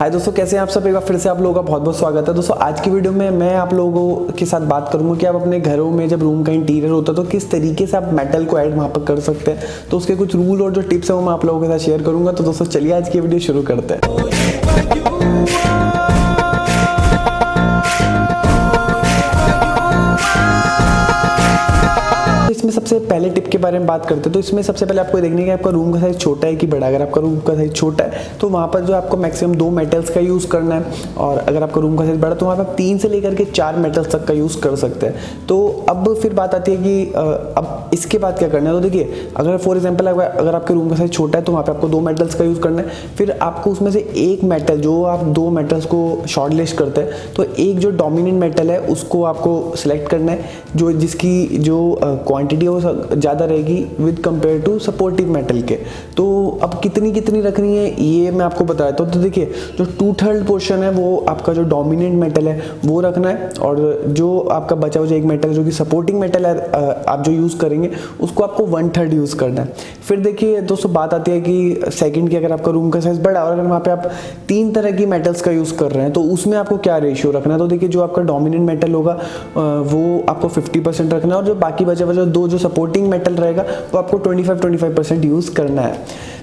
हाय दोस्तों, कैसे हैं आप सब। एक बार फिर से आप लोगों का बहुत बहुत स्वागत है। दोस्तों आज की वीडियो में मैं आप लोगों के साथ बात करूंगा कि आप अपने घरों में जब रूम का इंटीरियर होता है तो किस तरीके से आप मेटल को ऐड वहां पर कर सकते हैं। तो उसके कुछ रूल और जो टिप्स है वो मैं आप लोगों के साथ शेयर करूंगा। तो दोस्तों चलिए आज की वीडियो शुरू करते हैं। इसमें सबसे पहले टिप के बारे में बात करते हैं तो इसमें सबसे पहले आपको देखना है कि आपका रूम का साइज छोटा है कि बड़ा। अगर आपका रूम का साइज छोटा है तो वहाँ पर जो आपको मैक्सिमम 2 मेटल्स का यूज़ करना है, और अगर आपका रूम का साइज बड़ा तो वहाँ पर आप 3 से लेकर के 4 मेटल्स तक का यूज़ कर सकते हैं। तो अब फिर बात आती है कि अब इसके बाद क्या करना है। तो देखिए, अगर फॉर एग्जाम्पल अगर आपके रूम का साइज छोटा है तो वहाँ पर आपको 2 मेटल्स का यूज़ करना है। फिर आपको उसमें से एक मेटल, जो आप 2 मेटल्स को शॉर्ट लिस्ट करते हैं तो एक जो डोमिनेंट मेटल है उसको आपको सिलेक्ट करना है, जो जिसकी जो क्वांटिटी है वो ज़्यादा रहेगी with compare to supportive metal के। तो अब कितनी रखनी है ये मैं आपको बताता हूँ। तो देखिए, जो 2/3 पोर्शन है वो आपका जो डोमिनेंट मेटल है वो रखना है, और जो आपका बचा हुआ एक मेटल जो कि सपोर्टिंग मेटल है आप जो यूज़ करेंगे उसको आपको 1/3 यूज़ करना है। फिर देखिए दोस्तों, बात आती है कि सेकंड की, अगर आपका रूम का साइज बड़ा और अगर वहाँ पे आप 3 तरह की मेटल्स का यूज़ कर रहे हैं तो उसमें आपको क्या रेशियो रखना है। तो देखिए, जो आपका डोमिनेंट मेटल होगा वो आपको 50% रखना है, और जो बाकी बचा दो जो सपोर्टिंग मेटल रहेगा वो आपको 25% यूज़ करना है।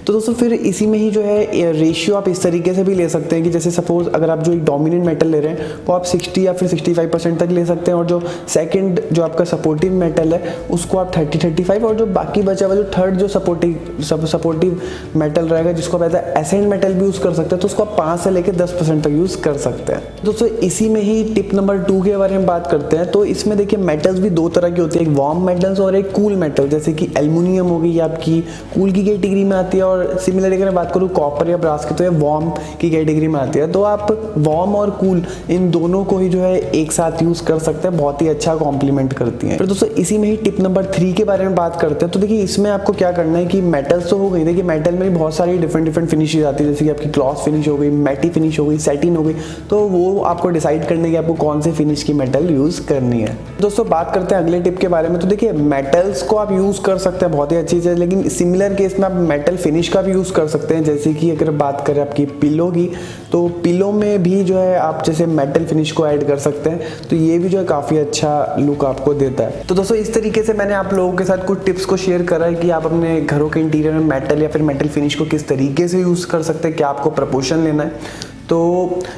तो दोस्तों फिर इसी में ही जो है रेशियो आप इस तरीके से भी ले सकते हैं कि जैसे सपोज अगर आप जो एक डोमिनेंट मेटल ले रहे हैं वो आप 60 या फिर 65% तक ले सकते हैं, और जो सेकंड जो आपका सपोर्टिव मेटल है उसको आप 30-35, और जो बाकी बचा हुआ जो थर्ड जो सपोर्टिव मेटल रहेगा जिसको आप एज एसेंट मेटल भी यूज़ कर सकते हैं तो उसको आप 5 से लेकर 10% तक यूज़ कर सकते हैं। दोस्तों इसी में ही टिप नंबर 2 के बारे में बात करते हैं। तो इसमें देखिए, मेटल्स भी 2 तरह की होती है, एक वार्म मेटल्स और एक कूल मेटल। जैसे कि एल्युमिनियम हो गई आपकी कूल की कैटेगरी में आती है, और सिमिलरली अगर मैं बात करूँ कॉपर या ब्रास की तो ये वार्म की कैटेगरी में आती है। तो आप वार्म और कूल इन दोनों को ही जो है एक साथ यूज़ कर सकते हैं, बहुत ही अच्छा कॉम्प्लीमेंट करती हैं। फिर दोस्तों इसी में ही टिप नंबर 3 के बारे में बात करते हैं। तो देखिए, इसमें आपको क्या करना है कि मेटल्स तो हो गई, देखिए मेटल में बहुत सारी डिफरेंट फिनिशेज आती है, जैसे कि आपकी ग्लॉस फिनिश हो गई, मैटी फिनिश हो गई, सैटिन हो गई। तो वो आपको डिसाइड करने की आपको कौन से फिनिश की मेटल यूज़ करनी है। दोस्तों बात करते हैं अगले टिप के बारे में। तो देखिए, मेटल्स को आप यूज़ कर सकते हैं, बहुत ही अच्छी चीज़ है, लेकिन सिमिलर केस में आप मेटल फिनिश का भी यूज़ कर सकते हैं। जैसे कि अगर बात करें आपकी पिलो की, तो पिलो में भी जो है आप जैसे मेटल फिनिश को ऐड कर सकते हैं, तो ये भी जो है काफ़ी अच्छा लुक आपको देता है। तो दोस्तों इस तरीके से मैंने आप लोगों के साथ कुछ टिप्स को शेयर करा है कि आप अपने घरों के इंटीरियर में मेटल या फिर मेटल फिनिश को किस तरीके से यूज़ कर सकते हैं, क्या आपको प्रपोर्शन लेना है। तो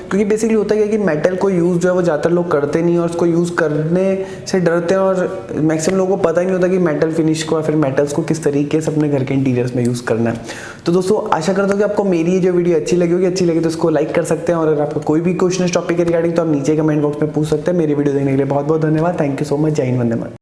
क्योंकि बेसिकली होता है कि मेटल को यूज़ जो है वो ज़्यादातर लोग करते नहीं, और उसको यूज़ करने से डरते हैं, और मैक्सिमम लोगों को पता ही नहीं होता कि मेटल फिनिश को या फिर मेटल्स को किस तरीके से अपने घर के इंटीरियर्स में यूज़ करना है। तो दोस्तों आशा करता हूँ कि आपको मेरी ये जो वीडियो अच्छी लगी होगी। अच्छी लगी तो इसको लाइक कर सकते हैं, और अगर आपका कोई भी क्वेश्चन इस टॉपिक के रिगार्डिंग तो आप नीचे कमेंट बॉक्स में पूछ सकते हैं। मेरी वीडियो देखने के लिए बहुत बहुत धन्यवाद। Thank you so much. जय हिंद, वंदे मातरम।